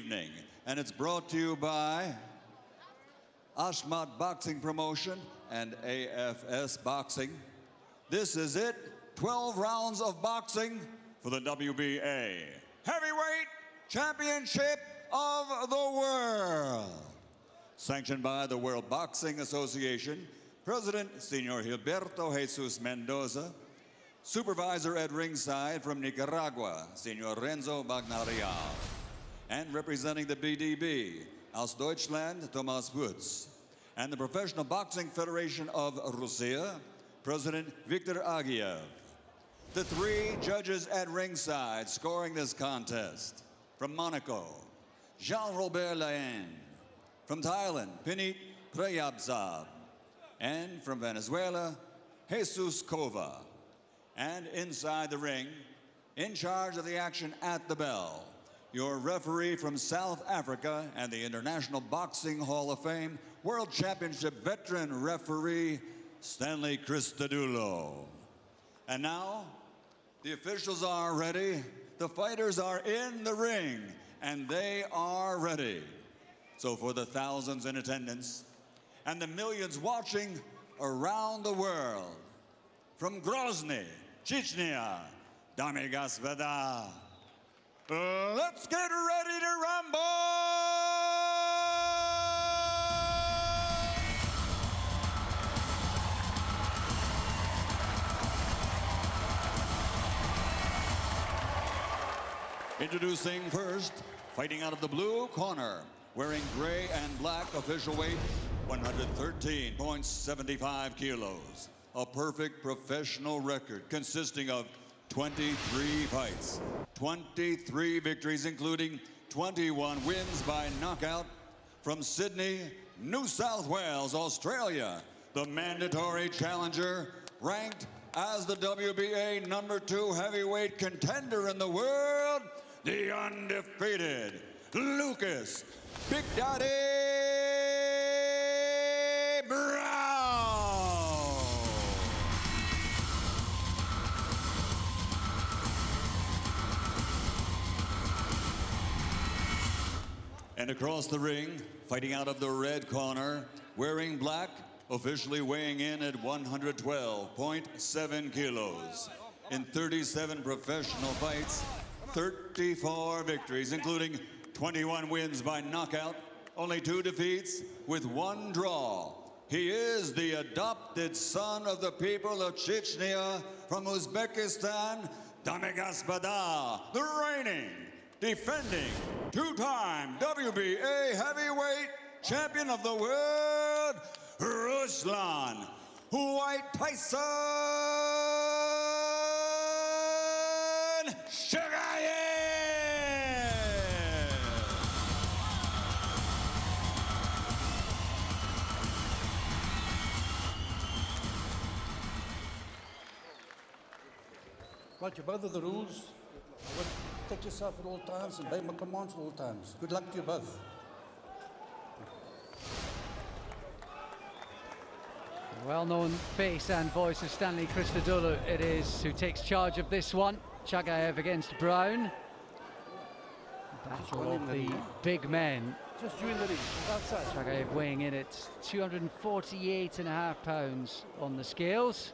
evening, and it's brought to you by Ashmat Boxing Promotion and AFS Boxing. This is it, 12 rounds of boxing for the WBA Heavyweight Championship of the World. Sanctioned by the World Boxing Association, President Senor Gilberto Jesus Mendoza, Supervisor at ringside from Nicaragua, Senor Renzo Bagnarial, and representing the BDB, aus Deutschland, Thomas Wutz, and the Professional Boxing Federation of Russia, President Viktor Agiev. The three judges at ringside scoring this contest: from Monaco, Jean-Robert Lain; from Thailand, Pinit Prayabzab; and from Venezuela, Jesus Kova. And inside the ring, in charge of the action at the bell, your referee from South Africa and the International Boxing Hall of Fame World Championship veteran referee, Stanley Christodoulou. And now, the officials are ready, the fighters are in the ring, and they are ready. So for the thousands in attendance and the millions watching around the world, from Grozny, Chechnya, Dame Gospoda, let's get ready to rumble! Introducing first, fighting out of the blue corner, wearing gray and black, official weight 113.75 kilos. A perfect professional record consisting of 23 fights, 23 victories, including 21 wins by knockout. From Sydney, New South Wales, Australia, the mandatory challenger, ranked as the WBA #2 heavyweight contender in the world, the undefeated Lucas Big Daddy Browne. And across the ring, fighting out of the red corner, wearing black, officially weighing in at 112.7 kilos. In 37 professional fights, 34 victories, including 21 wins by knockout, only 2 defeats with 1 draw. He is the adopted son of the people of Chechnya from Uzbekistan, Dame Gospoda, the reigning, defending, 2-time WBA heavyweight champion of the world, Ruslan White Tyson Chagaev. Right, you both of the rules. Protect yourself at all times and obey my commands at all times. Good luck to you both. Well-known face and voice of Stanley Christodoulou it is who takes charge of this one. Chagaev against Browne. Battle of the big men. Just you in the ring, outside. Chagaev weighing in at 248.5 pounds on the scales.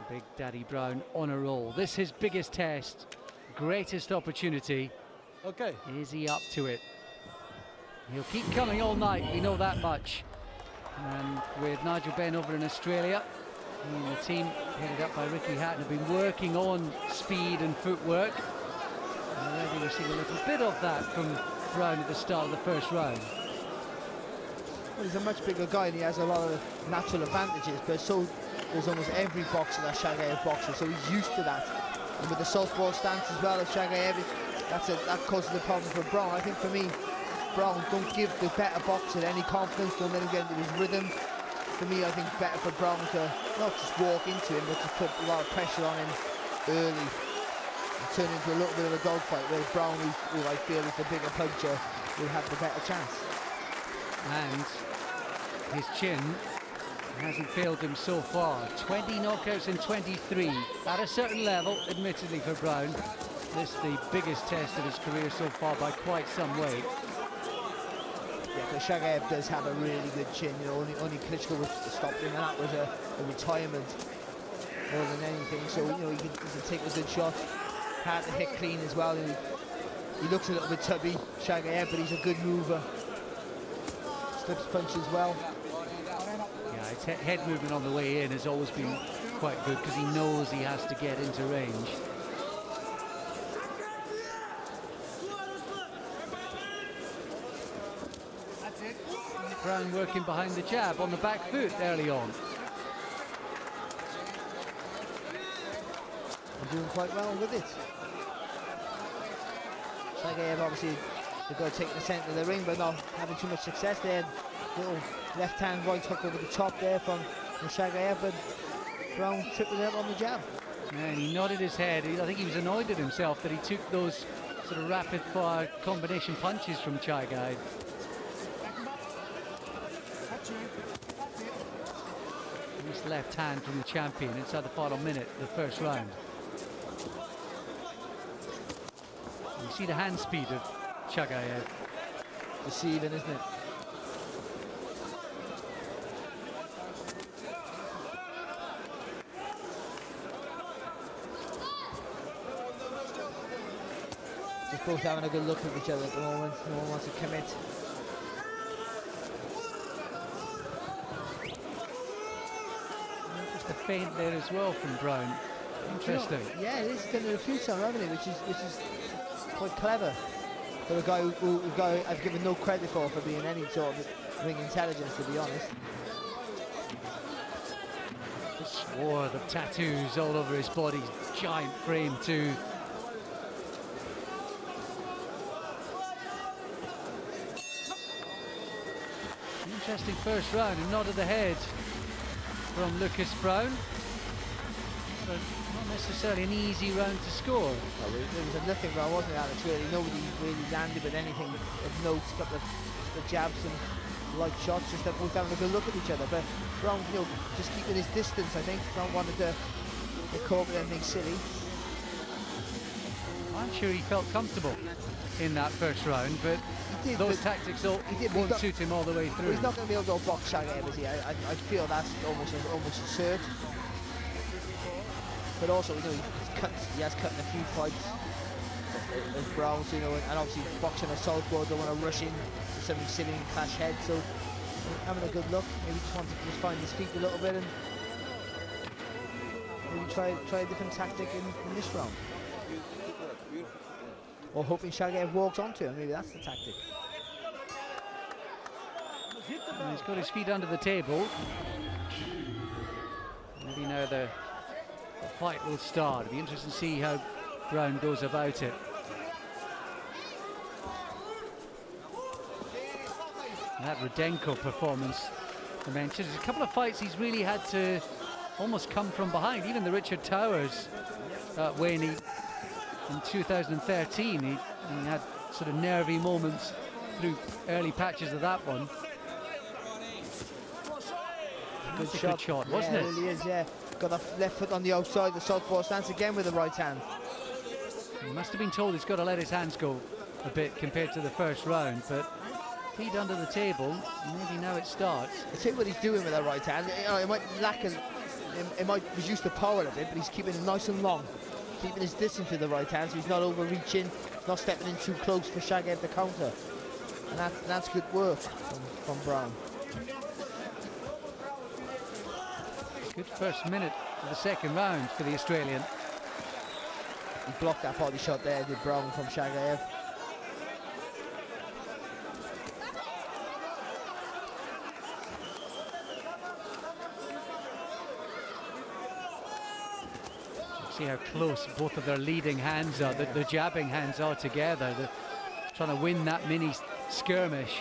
Big Daddy Browne on a roll. This is his biggest test, greatest opportunity. Okay. Is he up to it? He'll keep coming all night, we know that much. And with Nigel Benn over in Australia, he and the team headed up by Ricky Hatton have been working on speed and footwork. And already we're seeing a little bit of that from Browne at the start of the first round. Well, he's a much bigger guy and he has a lot of natural advantages, but so there's almost every boxer that Chagaev boxes, so he's used to that. And with the southpaw stance as well of Chagaev, that causes a problem for Browne. I think for me, Browne, don't give the better boxer any confidence, don't let him get into his rhythm. For me, I think it's better for Browne to not just walk into him, but to put a lot of pressure on him early and turn into a little bit of a dogfight, where Browne, who I feel is the bigger puncher, will have the better chance. And his chin hasn't failed him so far. 20 knockouts in 23. At a certain level, admittedly, for Browne. this the biggest test of his career so far by quite some way. Yeah, because Chagaev does have a really good chin. You know, only Klitschko stopped him, and that was a retirement more than anything. So you know, he can take a good shot. Hard to hit clean as well. He looks a little bit tubby, Chagaev, but he's a good mover. Slips punches well. Yeah, his head movement on the way in has always been quite good because he knows he has to get into range. Browne working behind the jab on the back foot early on. And doing quite well with it. Chagaev obviously they've got to take the centre of the ring, but not having too much success there. Little left hand right hook over the top there from Chagaev, but Browne tripping up on the jab. And he nodded his head. I think he was annoyed at himself that he took those sort of rapid fire combination punches from Chagaev. Nice left hand from the champion inside the final minute of the first round. You see the hand speed of Chagaev. Deceiving, isn't it? Just both having a good look at each other at the moment. No one wants to commit. Just a feint there as well from Browne. Interesting. You know, yeah, it is done it a few times, haven't it? Which is quite clever. For a guy who I've given no credit for being any sort of ring intelligence, to be honest. The swath of tattoos all over his body, giant frame too. Interesting first round, a nod of the head from Lucas Browne. Not necessarily an easy round to score. Well, there was nothing wrong, wasn't it, Alex? Really, nobody really landed with anything of note. Got the jabs and light shots, just both having a good look at each other. But Browne, you know, just keeping his distance. I think Browne wanted to get caught with anything silly. I'm sure he felt comfortable in that first round, but those tactics won't suit him all the way through. He's not going to be able to box Chagaev, is he? I feel that's almost a cert. But also, you know, he has cut in a few fights as Browne, you know, and obviously boxing a southpaw, don't want to rush in to something silly and clash heads. So having a good look, maybe just wanted to just find his feet a little bit and maybe try a different tactic in this round. Or hoping Chagaev walks onto him, maybe that's the tactic. And he's got his feet under the table. Maybe now the fight will start. It'll be interesting to see how Browne goes about it. That Rudenko performance I mentioned. There's a couple of fights he's really had to almost come from behind. Even the Richard Towers when he in 2013 he had sort of nervy moments through early patches of that one. Good shot, wasn't it? It really is, yeah. Got the left foot on the outside, the southpaw stance again with the right hand. He must have been told he's got to let his hands go a bit compared to the first round, but feet under the table, maybe now it starts. I tell you what he's doing with that right hand. You know, it might it might reduce the power a bit, but he's keeping it nice and long, keeping his distance with the right hand, so he's not overreaching, not stepping in too close for Chagaev to counter. And that's good work from Browne. Good first minute of the second round for the Australian. He blocked that body shot there, did Browne, from Chagaev. See how close both of their leading hands are, the jabbing hands are together. They're trying to win that mini skirmish.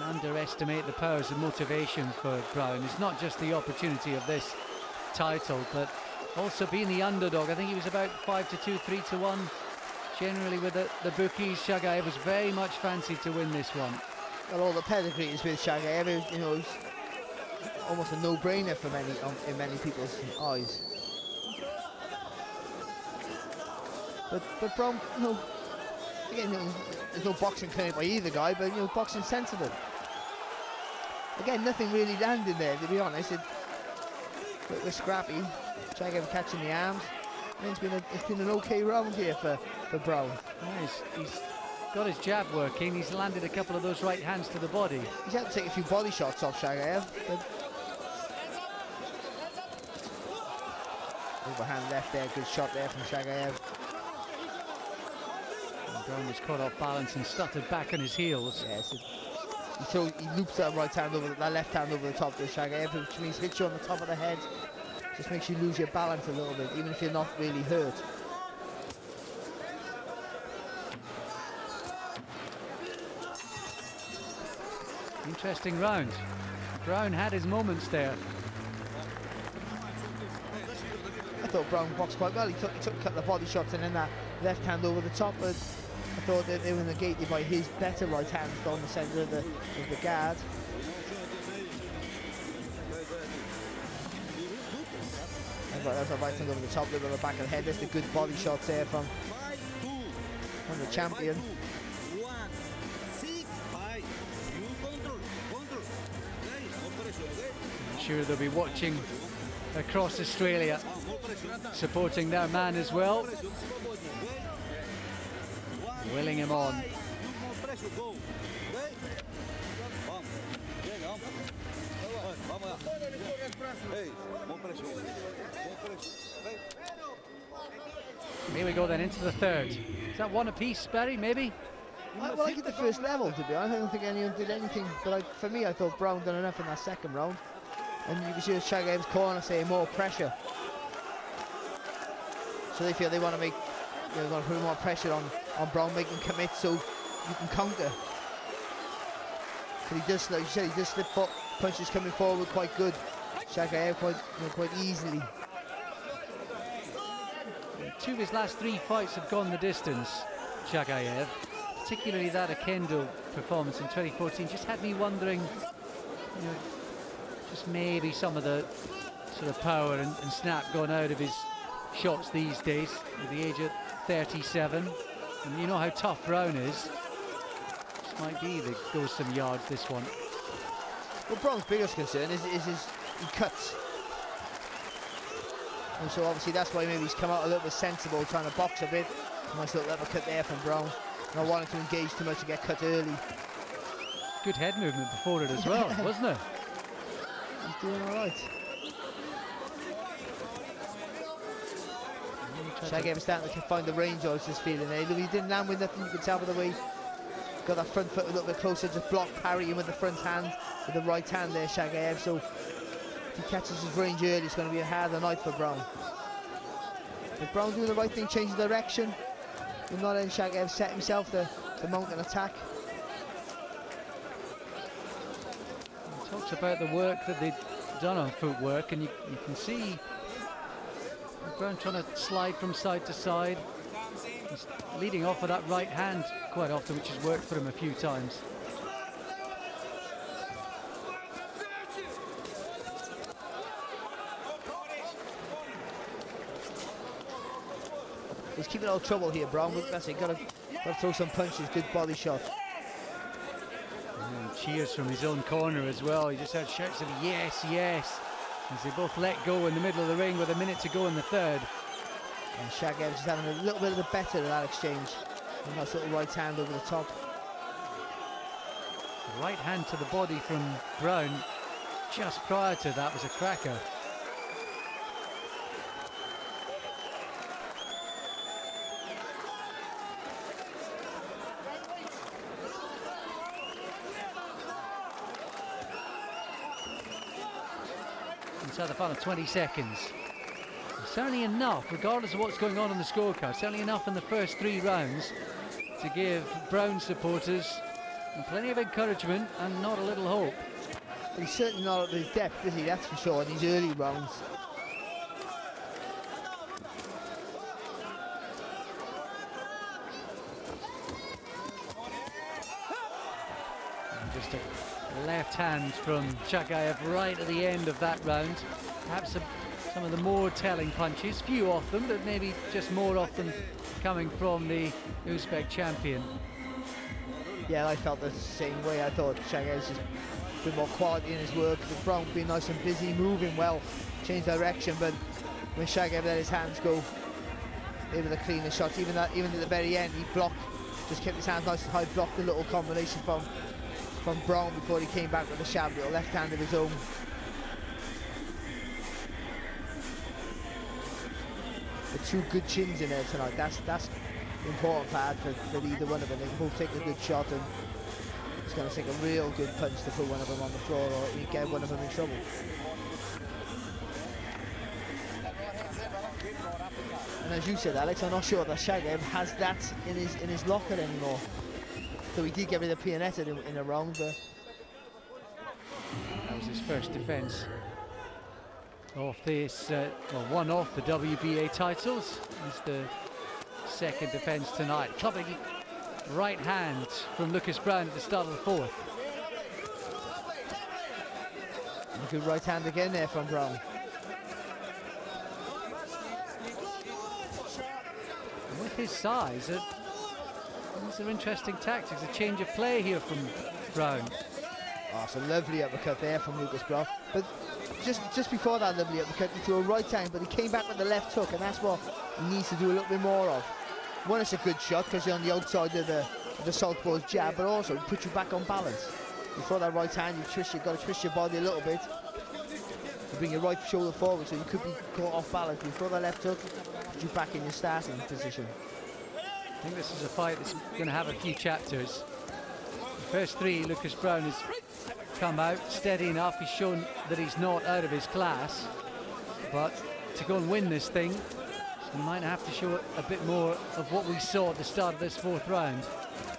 Underestimate the powers of motivation for Browne. It's not just the opportunity of this title, but also being the underdog. I think he was about 5-2, 3-1. Generally with the bookies, Chagaev was very much fancied to win this one. Well, all the pedigree is with Chagaev. You know, he's almost a no-brainer for many in many people's eyes. But Browne, you know, again, you know, there's no boxing clinic by either guy, but you know, boxing sensible. Again, nothing really landed there, to be honest. We're scrappy. Chagaev catching the arms. And it's been an okay round here for Browne. Yeah, he's got his jab working. He's landed a couple of those right hands to the body. He's had to take a few body shots off Chagaev. But overhand left there, good shot there from Chagaev. Browne was caught off balance and stuttered back on his heels. Yes, he loops that right hand over that left hand over the top of Chagaev, which means hits you on the top of the head. Just makes you lose your balance a little bit, even if you're not really hurt. Interesting round. Browne had his moments there. I thought Browne boxed quite well. He took a couple of body shots and then that left hand over the top. But I thought that they were negated by his better right hand down the centre of the guard. That's a right hand over the top, little on the back of the head. That's the good body shots there from the champion. I'm sure they'll be watching across Australia, supporting their man as well, willing him on. Here we go then into the third. Is that one apiece, Barry, maybe? Well, I get the first level, to be honest. I don't think anyone did anything, but for me, I thought Browne done enough in that second round. And you can see Chagaev's corner saying more pressure. So they feel they want to make, they want to put more pressure on Browne, make him commit so you can counter. But he does, like you said, he does slip foot punches coming forward quite good. Chagaev quite easily. Two of his last three fights have gone the distance, Chagaev. Particularly that Akendo performance in 2014 just had me wondering, you know, just maybe some of the sort of power and snap gone out of his shots these days at the age of 37. And you know how tough Browne is. This might be that goes some yards, this one. Well, Browne's biggest concern is he cuts. And so obviously that's why maybe he's come out a little bit sensible, trying to box a bit. Nice little uppercut there from Browne. Not wanting to engage too much and get cut early. Good head movement before it as well, wasn't it? He's doing all right. Chagaev is starting to find the range, I was just feeling there. He didn't land with nothing, you could tell by the way. Got that front foot a little bit closer, just block parrying with the front hand, with the right hand there, Chagaev. So if he catches his range early, it's going to be a harder night for Browne. But Browne doing the right thing, changing direction. But not letting Chagaev set himself to mount an attack. He talks about the work that they've done on footwork, and you can see Browne trying to slide from side to side. He's leading off with that right hand quite often, which has worked for him a few times. He's keeping all trouble here, Browne. That's it, got to throw some punches, good body shot. And cheers from his own corner as well. He just had shouts of yes, yes, as they both let go in the middle of the ring with a minute to go in the third. And Chagaev just having a little bit of the better of that exchange. And nice little right hand over the top. The right hand to the body from Browne just prior to that was a cracker. Inside the final 20 seconds. Certainly enough, regardless of what's going on the scorecard, certainly enough in the first 3 rounds to give Browne supporters plenty of encouragement and not a little hope. But he's certainly not at his depth, is he? That's for sure, in these early rounds. Just a left hand from Chagaev right at the end of that round. Perhaps some of the more telling punches, few of them, but maybe just more of them coming from the Uzbek champion. Yeah, I felt the same way. I thought Chagaev's just a bit more quality in his work. The Browne being nice and busy, moving well, changed direction, but when Chagaev let his hands go, they were the cleanest shots. Even at the very end, he blocked, just kept his hands nice and high, blocked the little combination from Browne before he came back with a sharp little left hand of his own. The two good chins in there tonight. That's the important part for either one of them. They can both take a good shot, and it's going to take a real good punch to put one of them on the floor, or you get one of them in trouble. And as you said, Alex, I'm not sure that Chagaev has that in his locker anymore. So he did get rid of Pianetta in a round, but that was his first defence off this, well, one off the WBA titles. It's the second defence tonight. Clubbing right hand from Lucas Browne at the start of the fourth. A good right hand again there from Browne. And with his size, these are interesting tactics. A change of play here from Browne. Oh, it's a lovely uppercut there from Lucas Browne. But just before that lovely uppercut, he threw a right hand, but he came back with the left hook, and that's what he needs to do a little bit more of. One, it's a good shot because you're on the outside of the southpaw's jab, but also it puts you back on balance. Before that right hand, you've got to twist your body a little bit to bring your right shoulder forward, so you could be caught off balance. Before that left hook, put you back in your starting position. I think this is a fight that's going to have a few chapters. The first three, Lucas Browne has come out steady enough. He's shown that he's not out of his class, but to go and win this thing, he might have to show a bit more of what we saw at the start of this fourth round.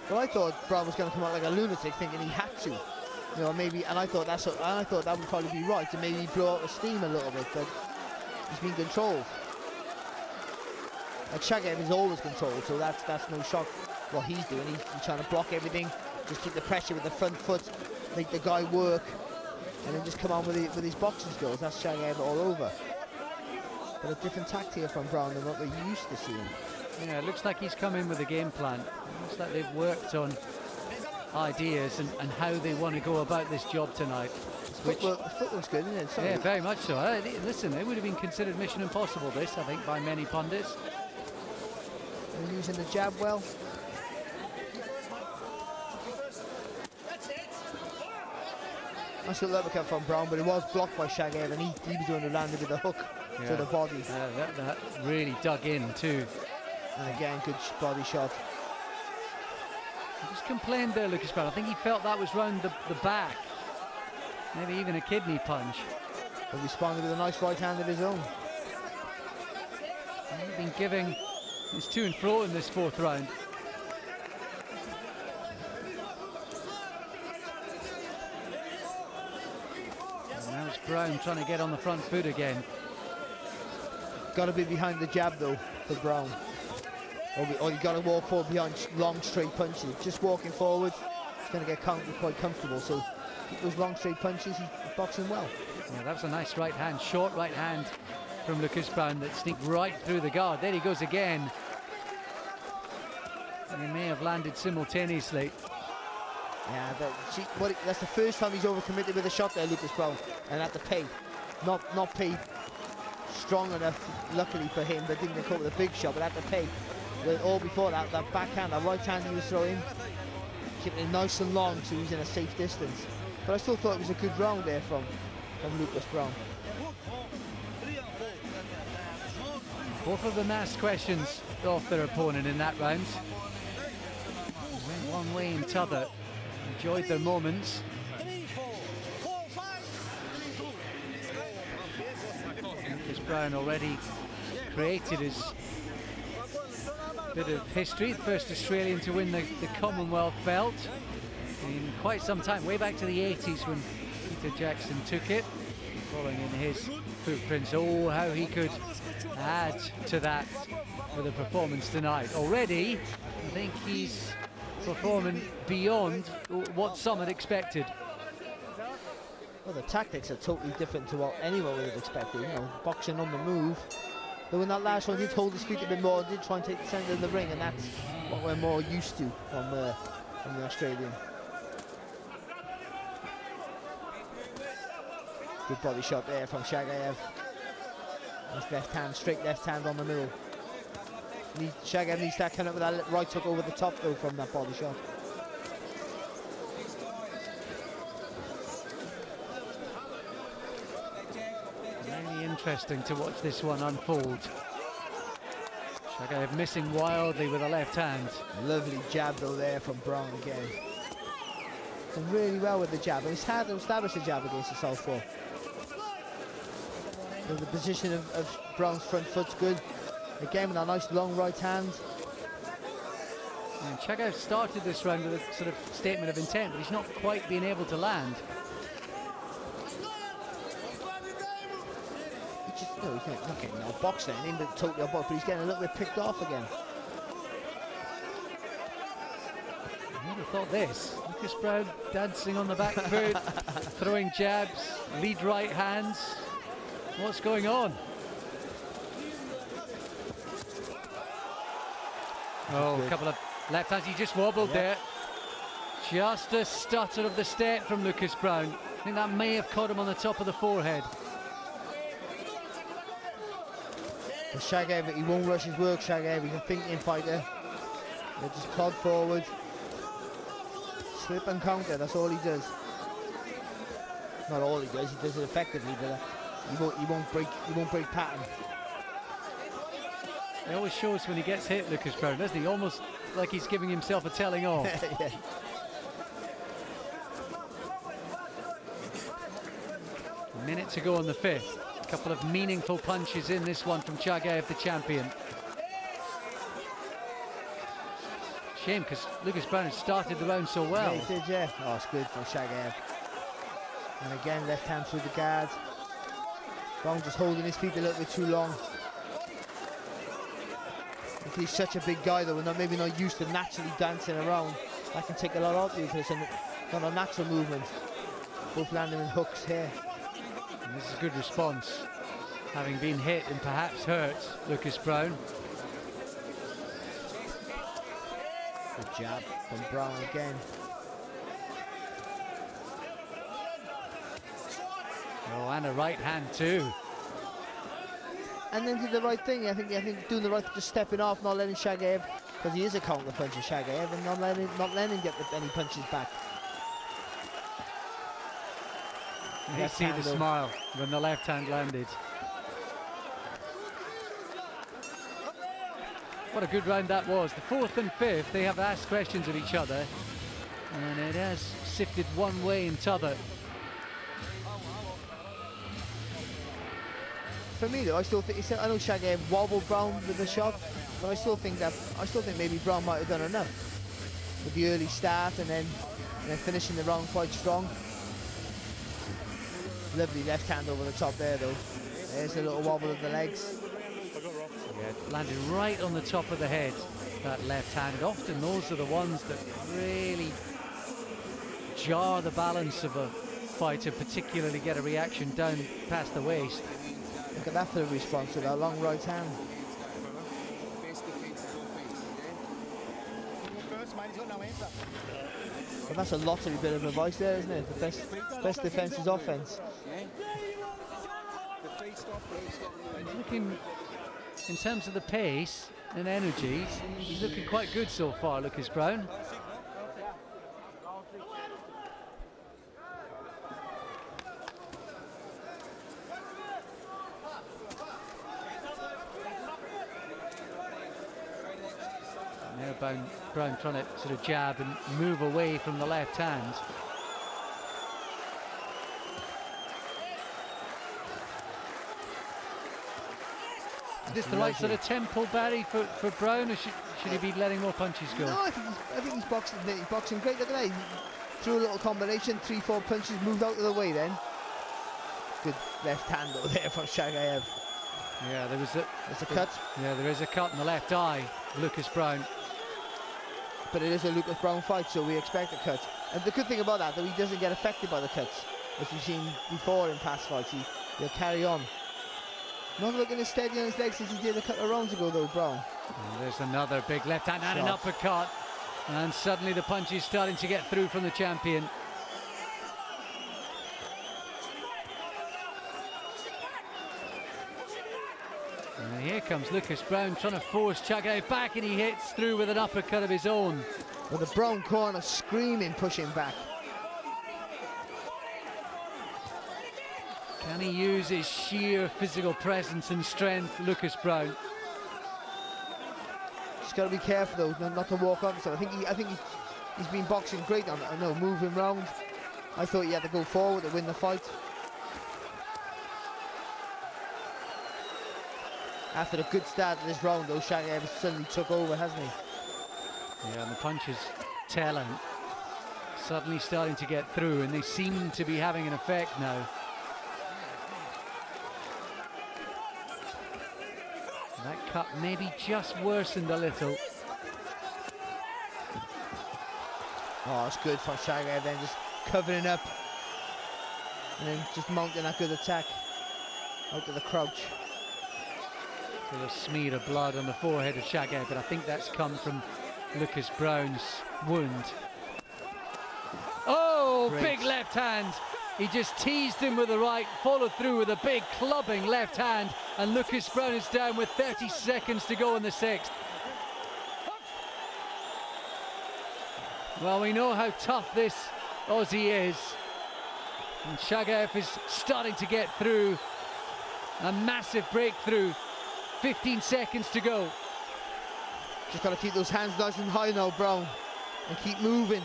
Well, I thought Browne was going to come out like a lunatic, thinking he had to, you know, maybe, and I thought that would probably be right, to maybe blow out the steam a little bit, but he's been controlled. And Chagaev is always controlled, so that's no shock what he's doing. He's trying to block everything, just keep the pressure with the front foot, make the guy work, and then just come on with his boxing skills. That's Chagaev all over. But a different tact here from Browne than what we're used to seeing. Yeah, it looks like he's come in with a game plan. It looks like they've worked on ideas and how they want to go about this job tonight. The footwork's good, isn't it? Sorry. Yeah, very much so. Listen, it would have been considered mission impossible, this, I think, by many pundits. And using the jab well. Nice little uppercut from Browne, but it was blocked by Chagaev, and he was the one who landed with a hook to the body. That really dug in too. And again, good body shot. He just complained there, Lucas Browne. I think he felt that was round the back. Maybe even a kidney punch. But responded with a nice right hand of his own. He's been giving his to and fro in this fourth round. And now it's Browne trying to get on the front foot again. Got to be behind the jab though for Browne. Or you got to walk forward behind long straight punches. Just walking forward, he's going to get quite comfortable. So those long straight punches, he's boxing well. Yeah, that was a nice right hand, short right hand from Lucas Browne that sneaked right through the guard. There he goes again. And he may have landed simultaneously. Yeah, that's the first time he's overcommitted with a shot there, Lucas Browne, and at the pay. Not paid strong enough, luckily for him, but didn't get caught with a big shot, but at the pay. All before that backhand, that right hand he was throwing, keeping it nice and long so he's in a safe distance. But I still thought it was a good round there from Lucas Browne. Both of them asked questions off their opponent in that round. Went one way and t'other. Enjoyed their moments. Lucas Browne already created his bit of history, the first Australian to win the Commonwealth belt in quite some time, way back to the 80s when Peter Jackson took it, following in his footprints. Oh, how he could add to that with a performance tonight. Already, I think he's performing beyond what some had expected. Well, the tactics are totally different to what anyone would have expected. You know, boxing on the move. Though in that last one, he did hold his feet a bit more, did try and take the centre of the ring, and that's what we're more used to from the Australian. Good body shot there from Chagaev. His left hand, straight left hand on the middle. Chagaev needs to come up with that right hook over the top though from that body shot. Really interesting to watch this one unfold. Chagaev missing wildly with a left hand. Lovely jab though there from Browne again. Done really well with the jab, and it's hard to establish a jab against the southpaw. So the position of Browne's front foot's good. Again with a nice long right hand. And Chagaev started this round with a sort of statement of intent, but he's not quite been able to land. He just, you know, he's not getting outboxed there, he ain't totally outboxed, but he's getting a little bit picked off again. I never thought this. Lucas Browne dancing on the back foot, throwing jabs, lead right hands. What's going on? Oh, a couple of left hands. He just wobbled there. Just a stutter of the step from Lucas Browne. I think that may have caught him on the top of the forehead. But Chagaev, he won't rush his work, Chagaev. He's a thinking fighter. He'll just plod forward. Slip and counter, that's all he does. Not all he does it effectively, but he won't break pattern. It always shows when he gets hit, Lucas Browne, doesn't he? Almost like he's giving himself a telling off. Yeah. A minute to go in the fifth. A couple of meaningful punches in this one from Chagaev, the champion. Shame, because Lucas Browne had started the round so well. Yeah, he did, yeah. Oh, it's good for Chagaev. And again, left hand through the guard. Browne just holding his feet a little bit too long. If he's such a big guy though, we're maybe not used to naturally dancing around. That can take a lot out of you because it's not a natural movement. Both landing with hooks here. And this is a good response, having been hit and perhaps hurt, Lucas Browne. Good jab from Browne again. Oh, and a right hand too. And then did the right thing. I think doing the right thing, just stepping off, not letting Chagaev, because he is a counter puncher, Chagaev, and not letting him get any punches back. You see the smile when the left hand landed. What a good round that was. The fourth and fifth, they have asked questions of each other, and it has sifted one way and t'other. For me though, I still think I know Chagaev wobbled Browne with the shot, but I still think maybe Browne might have done enough with the early start and then finishing the round quite strong. Lovely left hand over the top there though. There's a little wobble of the legs. Yeah, landed right on the top of the head, that left hand. And often those are the ones that really jar the balance of a fighter, particularly get a reaction down past the waist. Look at that for the response with that long right hand. Well, that's a lottery bit of advice there, isn't it? The best defence is offence. Looking, in terms of the pace and energy, he's looking quite good so far, Lucas Browne. Browne trying to sort of jab and move away from the left hand. Is this the right sort of tempo, Barry, for Browne, or should he be letting more punches go? No, I think he's boxing great. Look at that. He threw a little combination, 3-4 punches, moved out of the way then. Good left hand though there from Chagaev. Yeah, there's a cut. Yeah, there is a cut in the left eye, Lucas Browne. but it is a Lucas Browne fight, so we expect a cut. And the good thing about that he doesn't get affected by the cuts, as we've seen before in past fights. He'll carry on. Not looking as steady on his legs as he did a couple of rounds ago, though, Browne. And there's another big left hand and an uppercut, and suddenly the punch is starting to get through from the champion. And here comes Lucas Browne trying to force Chagaev back, and he hits through with an uppercut of his own. Well, the Browne corner screaming, pushing back. Can he use his sheer physical presence and strength, Lucas Browne? Just got to be careful though, not to walk up. So I think he's been boxing great on it. I know, moving round. I thought he had to go forward to win the fight. After a good start to this round, though, Chagaev suddenly took over, hasn't he? Yeah, and the punches telling. Suddenly starting to get through, and they seem to be having an effect now. That cut maybe just worsened a little. Oh, it's good for Chagaev then, just covering up. And then just mounting that good attack. Out to the crouch. With a smear of blood on the forehead of Chagaev, but I think that's come from Lucas Browne's wound. Oh, great. Big left hand. He just teased him with the right, followed through with a big clubbing left hand, and Lucas Browne is down with 30 seconds to go in the 6th. Well, we know how tough this Aussie is, and Chagaev is starting to get through. A massive breakthrough. 15 seconds to go. Just got to keep those hands nice and high now, Browne, and keep moving.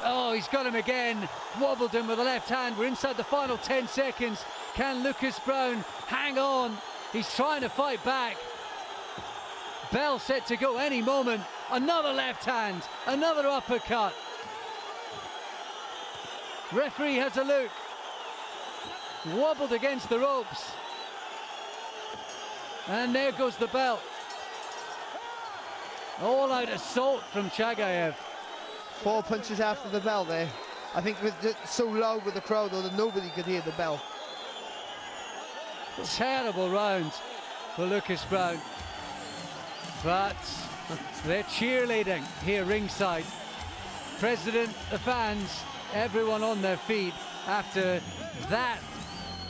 Oh, he's got him again. Wobbled him with the left hand. We're inside the final 10 seconds. Can Lucas Browne hang on? He's trying to fight back. Bell set to go any moment. Another left hand, another uppercut. Referee has a look. Wobbled against the ropes. And there goes the bell. All out assault from Chagaev. 4 punches after the bell there. I think it's so loud with the crowd though that nobody could hear the bell. Terrible round for Lucas Browne. But they're cheerleading here ringside. President, the fans, everyone on their feet after that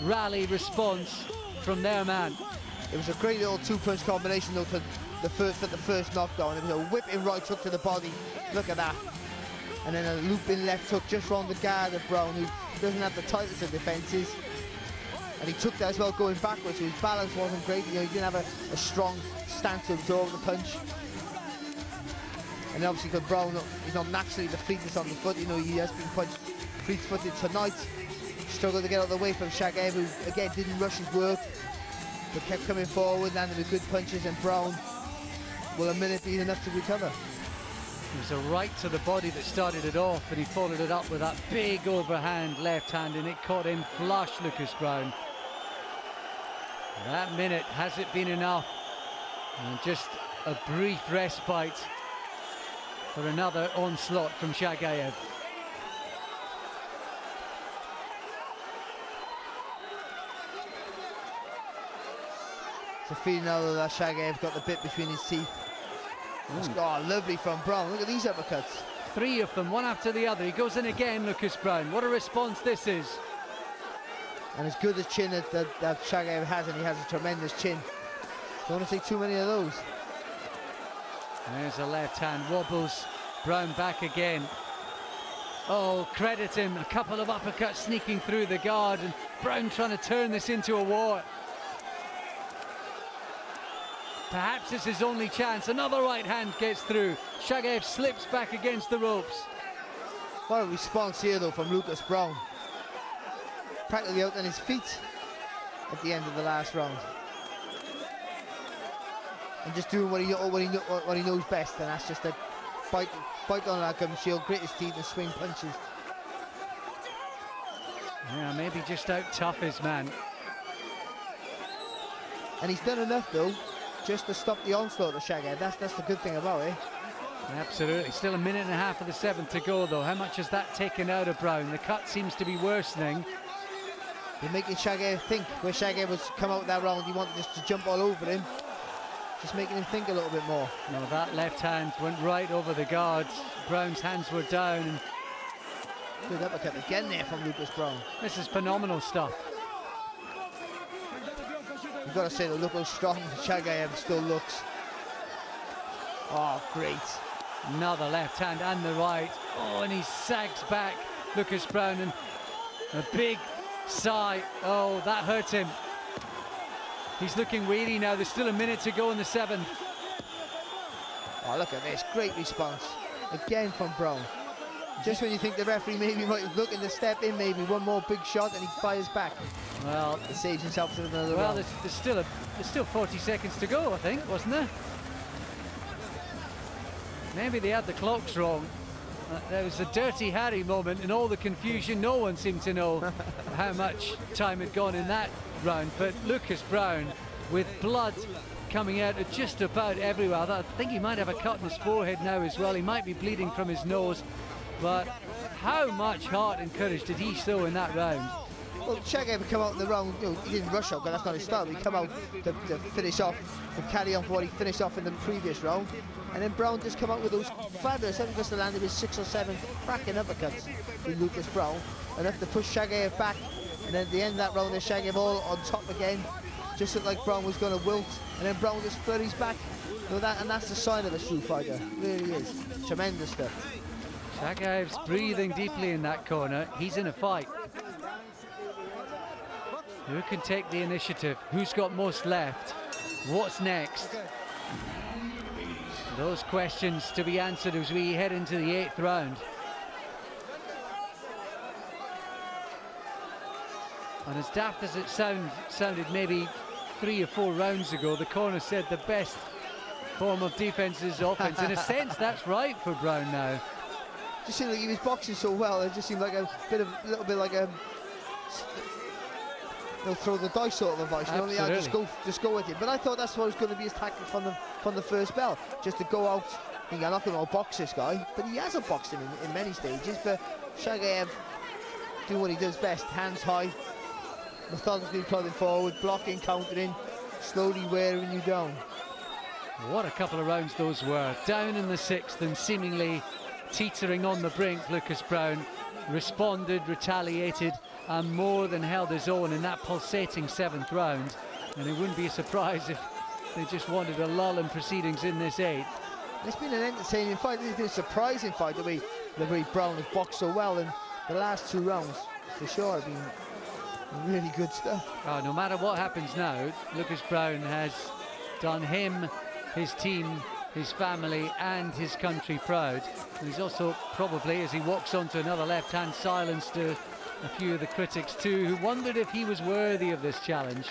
rally response from their man. It was a great little 2-punch combination though for the first knockdown. It was a whipping right hook to the body. Look at that. And then a looping left hook just round the guard of Browne, who doesn't have the tightest of defences. And he took that as well going backwards, so his balance wasn't great. You know, he didn't have a strong stance to absorb the punch. And obviously because Browne, he's not naturally the fleetest on the foot, you know, he has been quite fleet-footed tonight. Struggled to get out of the way from Chagaev, who again didn't rush his work, but kept coming forward, landing with good punches, and Browne, will a minute be enough to recover? It was a right to the body that started it off, and he followed it up with that big overhand left hand, and it caught him flush, Lucas Browne. That minute, has it been enough? And just a brief respite for another onslaught from Chagaev. It's a feeling now that Chagaev got the bit between his teeth. Oh, lovely from Browne. Look at these uppercuts. 3 of them, one after the other. He goes in again, Lucas Browne. What a response this is. And as good a chin that Chagaev has, and he has a tremendous chin. Don't want to see too many of those. There's a left hand, wobbles Browne back again. Oh, credit him. A couple of uppercuts sneaking through the guard, and Browne trying to turn this into a war. Perhaps it's his only chance. Another right hand gets through. Chagaev slips back against the ropes. What a response here though from Lucas Browne. Practically out on his feet at the end of the last round. And just doing what he knows best, and that's just to bite on that gum shield, grit his teeth and swing punches. Yeah, maybe just out tough his man. And he's done enough though, just to stop the onslaught of Chagaev. That's the good thing about it. Absolutely. Still a minute and a half of the 7th to go, though. How much has that taken out of Browne? The cut seems to be worsening. They're making Chagaev think. Where Chagaev was come out that round, he wanted just to jump all over him. Just making him think a little bit more. No, that left hand went right over the guards. Browne's hands were down. And good uppercut again there from Lucas Browne. this is phenomenal stuff. You've got to say, look how strong Chagaev still looks. Oh, great. Another left hand and the right. Oh, and he sags back, Lucas Browne, and a big sigh. Oh, that hurt him. He's looking weary now. There's still a minute to go in the 7th. Oh, look at this. Great response. Again from Browne. Just when you think the referee maybe might be looking to step in, maybe one more big shot, and he fires back. Well, he saves himself to another well, round. there's still 40 seconds to go, I think, wasn't there? Maybe they had the clocks wrong. There was a Dirty Harry moment in all the confusion. No one seemed to know how much time had gone in that round. But Lucas Browne, with blood coming out of just about everywhere. I think he might have a cut in his forehead now as well. He might be bleeding from his nose. But how much heart and courage did he show in that round? Well, Chagaev come out in the round, he didn't rush out, but that's not his style. He come out to finish off, to carry on for what he finished off in the previous round. And then Browne just come out with those fabulous, I think just landed with 6 or 7 cracking uppercuts with Lucas Browne. Enough to push Chagaev back. And then at the end of that round, there's Chagaev all on top again. Just looked like Browne was going to wilt. And then Browne just flurries back. And that's the sign of a true fighter. It really is. Tremendous stuff. Chagaev's breathing deeply in that corner. He's in a fight. Who can take the initiative? Who's got most left? What's next? Those questions to be answered as we head into the 8th round. And as daft as it sounded maybe 3 or 4 rounds ago, the corner said the best form of defense is offense. In a sense, that's right for Browne now. It just seemed like he was boxing so well. It just seemed like a little bit like a they'll throw the dice sort of advice. You know, yeah, just go with it. But I thought that's what was going to be his tactic from the first bell, just to go out. I'm not going to box this guy, but he hasn't boxed him in many stages. But Chagaev doing what he does best, hands high, methodically plodding forward, blocking, countering, slowly wearing you down. What a couple of rounds those were. Down in the 6th and seemingly teetering on the brink, Lucas Browne responded, retaliated, and more than held his own in that pulsating 7th round. And it wouldn't be a surprise if they just wanted a lull in proceedings in this 8th. It's been an entertaining fight. It's been a surprising fight the way Browne has boxed so well, and the last 2 rounds for sure have been really good stuff. Oh, no matter what happens now, Lucas Browne has done him, his team, his family and his country proud. And he's also probably, as he walks onto another left hand, silenced a few of the critics too, who wondered if he was worthy of this challenge.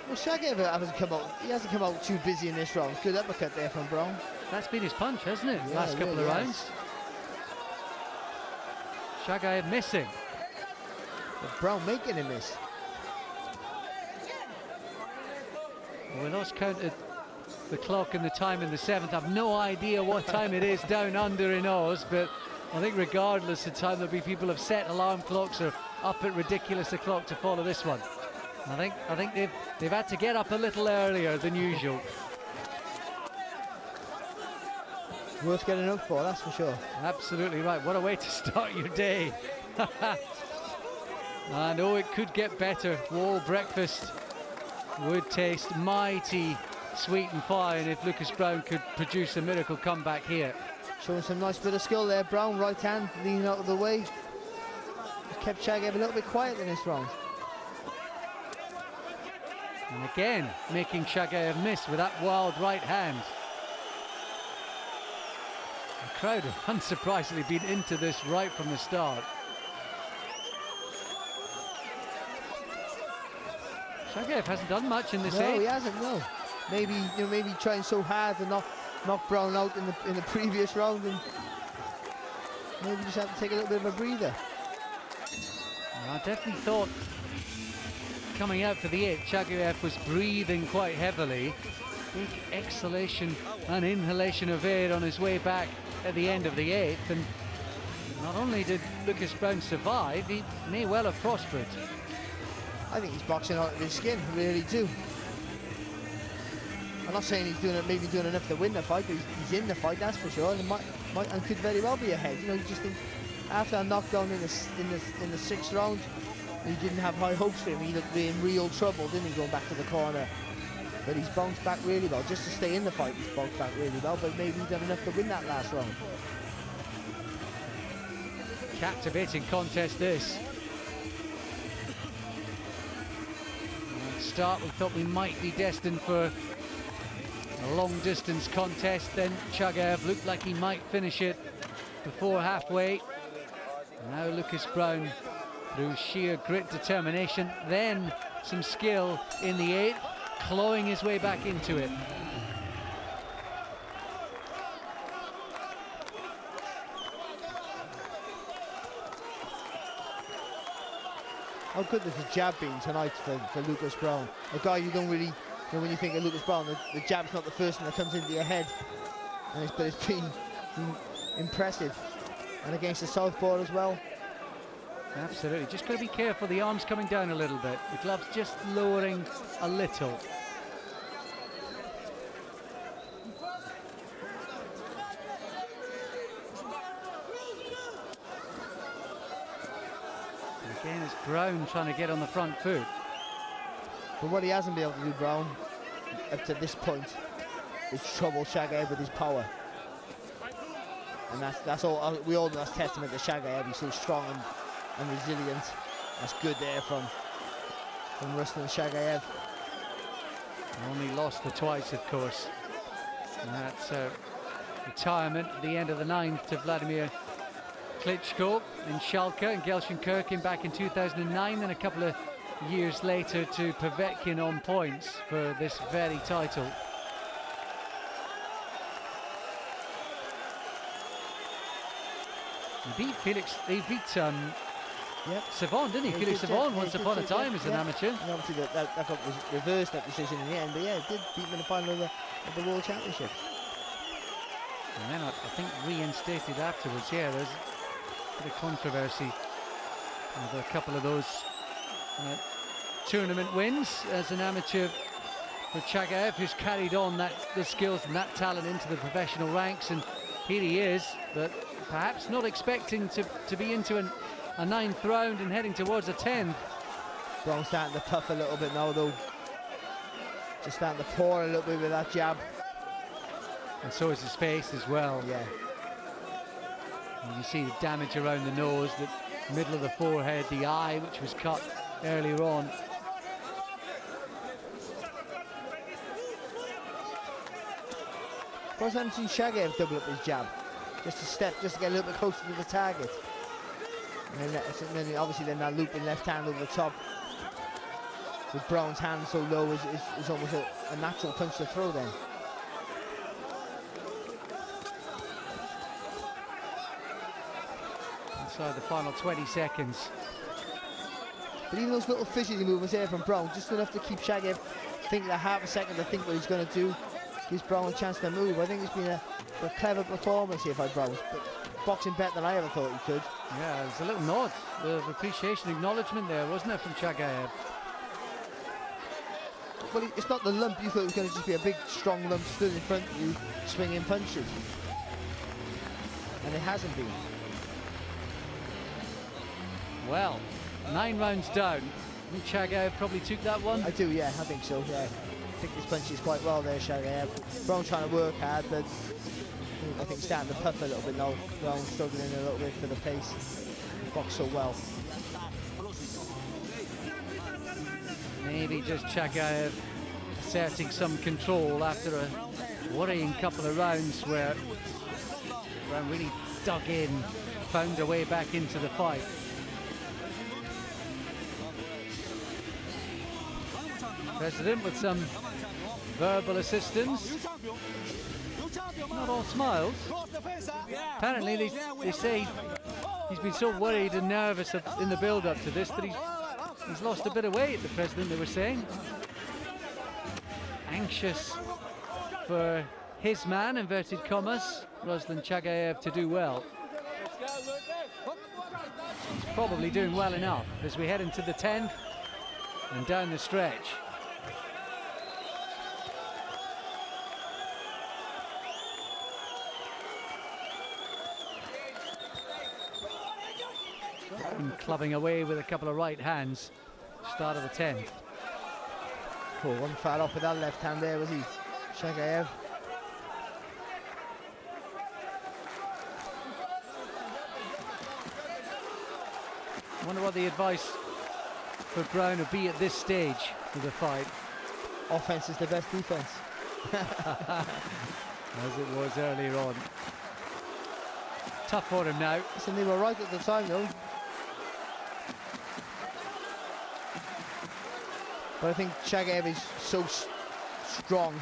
Well, Chagaev hasn't come out too busy in this round. Good uppercut there from Browne. That's been his punch, hasn't it? Yeah, last couple of rounds. Chagaev missing. But Browne making him miss. Well, we lost counted the clock and the time in the 7th. I've no idea what time it is down under in Oz, but I think regardless of time, there'll be people have set alarm clocks or up at ridiculous o'clock to follow this one. I think they've had to get up a little earlier than usual. Worth getting up for, that's for sure. Absolutely right. What a way to start your day. And oh, it could get better. Wall breakfast would taste mighty sweet and fine if Lucas Browne could produce a miracle comeback here. Showing some nice bit of skill there. Browne, right hand, leaning out of the way. Kept Chagaev a little bit quiet in this round. And again, making Chagaev miss with that wild right hand. The crowd have unsurprisingly been into this right from the start. Chagaev hasn't done much in this 8th. No, he hasn't, no. Maybe trying so hard to knock Browne out in the previous round, and maybe just have to take a little bit of a breather. I definitely thought coming out for the 8th, Chagaev was breathing quite heavily. Big exhalation and inhalation of air on his way back at the end of the 8th, and not only did Lucas Browne survive, he may well have prospered. I think he's boxing out of his skin, I really do. I'm not saying he's doing it, maybe doing enough to win the fight, but he's in the fight, that's for sure, and and could very well be ahead. You know, you just think after a knockdown in the 6th round, he didn't have high hopes for him. He looked in real trouble, didn't he, going back to the corner? But he's bounced back really well. Just to stay in the fight, he's bounced back really well, but maybe he's done enough to win that last round. Captivating contest this. At the start we thought we might be destined for a long distance contest, then Chagaev looked like he might finish it before halfway. Now Lucas Browne, through sheer grit, determination, then some skill in the 8th, clawing his way back into it. How good has the jab been tonight for Lucas Browne? A guy you don't really, you know, when you think of Lucas Browne, the jab's not the first thing that comes into your head. But it's been impressive. And against the southpaw as well. Absolutely, just got to be careful, the arm's coming down a little bit. The glove's just lowering a little. And again, it's Browne trying to get on the front foot. But what he hasn't been able to do, Browne, up to this point, is trouble Chagaev with his power. And that's all. We all know that's testament to Chagaev. He's so strong and resilient. That's good there from Ruslan Chagaev. Only lost the twice, of course. And that's retirement at the end of the 9th to Vladimir Klitschko in Schalke and Gelsenkirchen back in 2009, and a couple of years later to Povetkin on points for this very title. He beat Savon, didn't he? Felix Savon once upon a time as an amateur. And obviously that got reversed, that decision in the end, but yeah, it did beat him in the final of the World Championship. And then I think reinstated afterwards. Yeah, there's a bit of controversy over a couple of those tournament wins as an amateur for Chagaev, who's carried on the skills and that talent into the professional ranks, and here he is, but perhaps not expecting to be into a 9th round and heading towards a 10th. Browne starting to puff a little bit now though. Just starting to pour a little bit with that jab. And so is his face as well. Yeah. And you see the damage around the nose, the middle of the forehead, the eye which was cut earlier on. First time I've seen Chagaev double up his jab. Just to get a little bit closer to the target. And then obviously that looping left hand over the top. With Browne's hand so low is almost a natural punch to throw then. Inside the final 20 seconds. But even those little fidgety movements there from Browne, just enough to keep Chagaev thinking a half a second to think what he's going to do. Gives Browne a chance to move. I think it's been a clever performance here by Browne. But boxing better than I ever thought he could. Yeah, there's a little nod of appreciation, acknowledgement there, wasn't it, from Chagaev? Well, it's not the lump. You thought it was going to just be a big, strong lump stood in front of you, swinging punches. And it hasn't been. Well, 9 rounds down. I think Chagaev probably took that one. I do, yeah, I think so, yeah. I think this punches quite well there, Chagaev. Browne trying to work hard, but I think starting to puff a little bit now. Browne struggling a little bit for the pace. He boxed so well. Maybe just Chagaev asserting some control after a worrying couple of rounds where Browne really dug in, found a way back into the fight. President with some verbal assistance. Not all smiles. Apparently they say he's been so worried and nervous in the build-up to this that he's He's lost a bit of weight, the president, they were saying. Anxious for his man, inverted commas, Ruslan Chagaev, to do well. He's probably doing well enough as we head into the 10th and down the stretch. Clubbing away with a couple of right hands. Start of the 10th. Oh, wasn't far off with that left hand there, was he? Chagaev. I wonder what the advice for Browne would be at this stage of the fight. Offense is the best defense. As it was earlier on. Tough for him now. Listen, they were right at the time though. But I think Chagaev is so strong.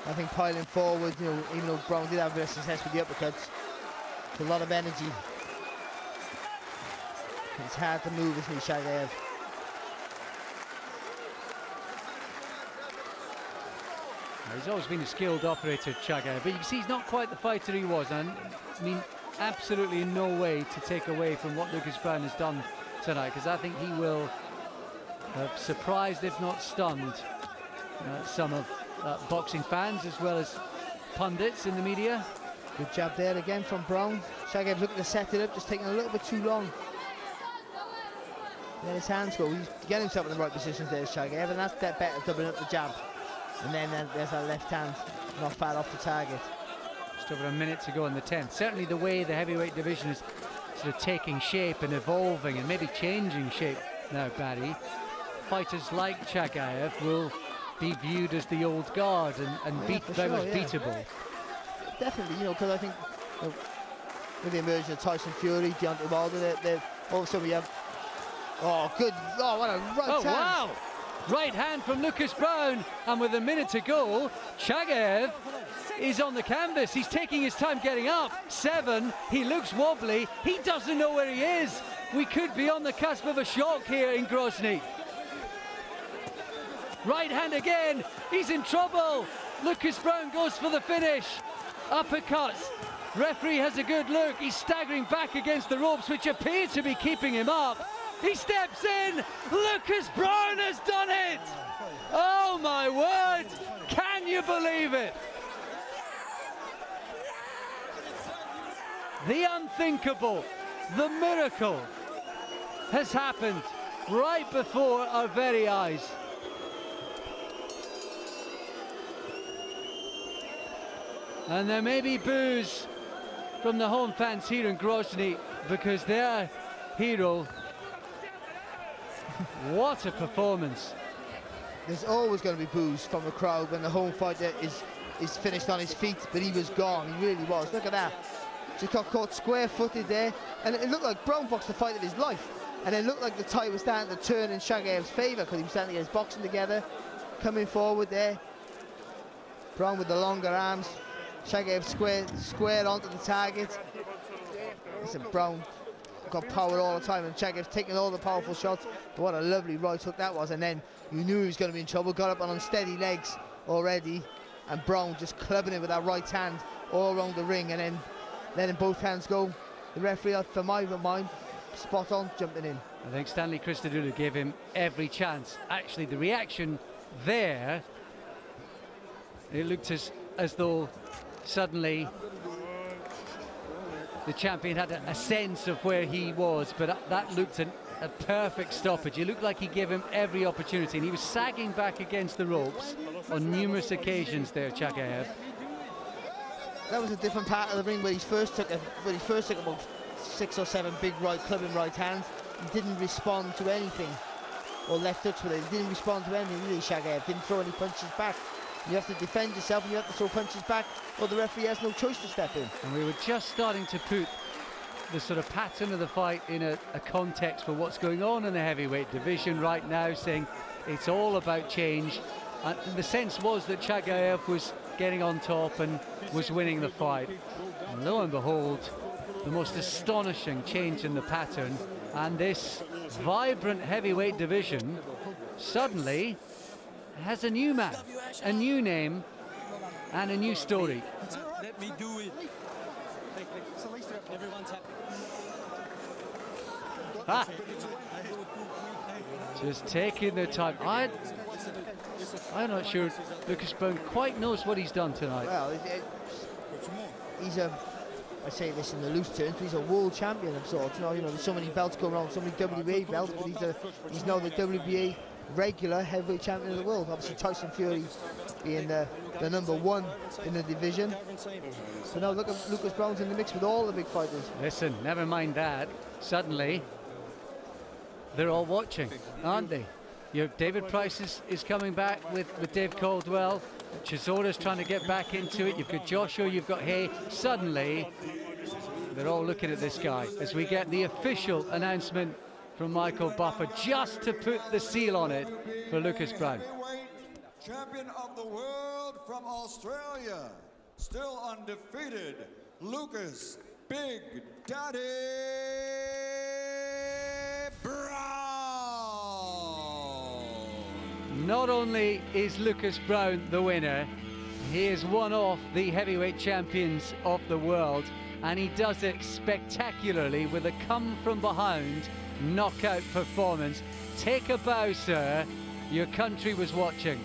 I think piling forward, you know, even though Browne did have a bit of success with the uppercuts, it's a lot of energy. It's hard to move, isn't he, Chagaev? He's always been a skilled operator, Chagaev, but you can see he's not quite the fighter he was. And I mean, absolutely no way to take away from what Lucas Browne has done tonight, because I think he will have surprised, if not stunned, some of boxing fans as well as pundits in the media. Good jab there again from Browne. Chagaev looking to set it up, just taking a little bit too long. Let his hands go. He's getting himself in the right positions there, Chagaev, and that's that better, doubling up the jab. And then there's that left hand, not far off the target. Just over a minute to go in the 10th. Certainly the way the heavyweight division is sort of taking shape and evolving and maybe changing shape now, Barry. Fighters like Chagaev will be viewed as the old guard and very much beatable. Definitely, you know, because I think with the emergence of Tyson Fury, Deontay Wilder, all of a sudden we have. Oh, good! Oh, what a right hand! Wow! Right hand from Lucas Browne, and with a minute to go, Chagaev is on the canvas. He's taking his time getting up. 7. He looks wobbly. He doesn't know where he is. We could be on the cusp of a shock here in Grozny. Right hand again. He's in trouble. Lucas Browne goes for the finish. Uppercuts. Referee has a good look. He's staggering back against the ropes, which appear to be keeping him up. He steps in. Lucas Browne has done it. Oh my word. Can you believe it? The unthinkable, the miracle has happened right before our very eyes. And there may be boos from the home fans here in Grozny because their hero, what a performance. There's always going to be boos from the crowd when the home fighter is finished on his feet, but he was gone, he really was. Look at that. Just got caught square-footed there, and it looked like Browne boxed the fight of his life. And it looked like the tide was starting to turn in Chagaev's favour because he was starting to get his boxing together, coming forward there. Browne with the longer arms. Chagaev squared onto the target. Listen, Browne got power all the time, and Chagaev's taking all the powerful shots. What a lovely right hook that was, and then you knew he was going to be in trouble. Got up on unsteady legs already, and Browne just clubbing it with that right hand all around the ring, and then letting both hands go. The referee, for my mind, spot on, jumping in. I think Stanley Christodoulou gave him every chance. Actually, the reaction there, it looked as though suddenly the champion had a sense of where he was, but that looked a perfect stoppage. It looked like he gave him every opportunity, and he was sagging back against the ropes on numerous occasions there, Chagaev. That was a different part of the ring where he first took about 6 or 7 big clubbing right hands. He didn't respond to anything, or left hooks with it. He didn't respond to anything really, Chagaev. Didn't throw any punches back. You have to defend yourself, and you have to throw punches back, or the referee has no choice to step in. And we were just starting to put the sort of pattern of the fight in a context for what's going on in the heavyweight division right now, saying it's all about change. And the sense was that Chagaev was getting on top and was winning the fight. And lo and behold, the most astonishing change in the pattern, and this vibrant heavyweight division suddenly has a new man, a new name, and a new story. Let me do it. Everyone's happy. Ah. Just taking the time. I'm not sure Lucas Browne quite knows what he's done tonight. Well, he's a, I say this in the loose terms, but he's a world champion of sorts. You know, there's so many belts going around, so many WBA belts, but he's now the WBA regular heavyweight champion of the world. Obviously Tyson Fury being the #1 in the division. So now look at Lucas Browne's in the mix with all the big fighters. Listen, never mind that. Suddenly, they're all watching, aren't they? David Price is coming back with Dave Caldwell. Chisora's trying to get back into it. You've got Joshua, you've got Hay. Suddenly, they're all looking at this guy as we get the official announcement from Michael Buffer, just to put the seal on it for Lucas Browne. Champion of the world from Australia, still undefeated, Lucas Big Daddy Browne. Not only is Lucas Browne the winner, he is one of the heavyweight champions of the world, and he does it spectacularly with a come-from-behind knockout performance. Take a bow, sir. Your country was watching.